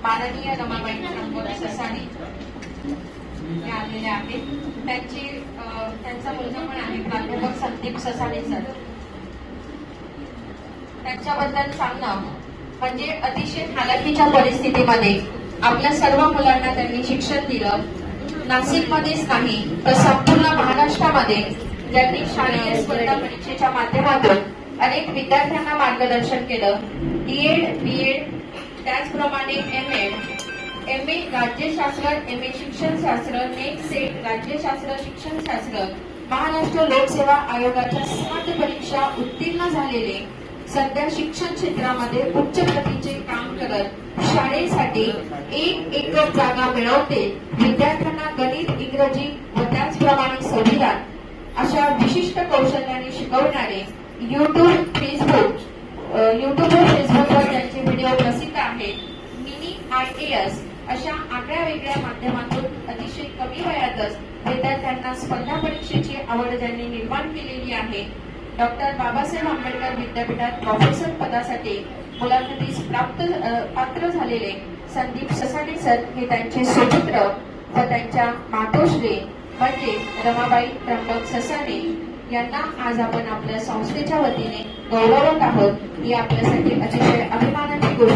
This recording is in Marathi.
माननीय रमाबाई त्र्यंबक ससाणी या आलेल्या आहेत. त्यांचा मुलगा पण आहे प्राध्यापक संदीप ससाणे सर. त्यांच्याबद्दल सांगणं म्हणजे अतिशय हालाखीच्या परिस्थितीमध्ये आपल्या सर्व मुलांना त्यांनी शिक्षण दिलं. नाशिकमध्येच नाही तर संपूर्ण महाराष्ट्रामध्ये ज्यांनी शालेय स्पर्धा परीक्षेच्या माध्यमातून अनेक विद्यार्थ्यांना मार्गदर्शन केलं. डीएड, बीएड, त्याचप्रमाणे एमए राज्यशास्त्र, एमए शिक्षणशास्त्र, नेट सेट राज्यशास्त्र शिक्षणशास्त्र, महाराष्ट्र लोकसेवा आयोगाच्या 7 परीक्षा उत्तीर्ण झालेले, सध्या शिक्षण क्षेत्रामध्ये उच्च प्रतीचे काम करत शाळेसाठी एक जागा मिळवते, विद्यार्थ्यांना गणित, इंग्रजी व त्याचप्रमाणे संविधान अशा विशिष्ट कौशल्याने शिकवणारे युट्यूब फेसबुकवर त्यांचे व्हिडिओ प्रसिद्ध आहेत. मिनी IAS अशा आगळ्या वेगळ्या माध्यमातून अतिशय कमी वयातच विद्यार्थ्यांना स्पर्धा परीक्षेची आवड ज्यांनी निर्माण केलेली आहे. डॉक्टर बाबासाहेब आंबेडकर विद्यापीठात प्रोफेसर पदासाठी मुलाखतीस पात्र झालेले संदीप ससाणे सर हे त्यांचे सुपुत्र व त्यांच्या मातोश्री म्हणजे रमाबाई त्र्यंबक ससाणे यांना आज आपण आपल्या संस्थेच्या वतीने गौरवत आहोत. ही आपल्यासाठी अतिशय अभिमानाची गोष्ट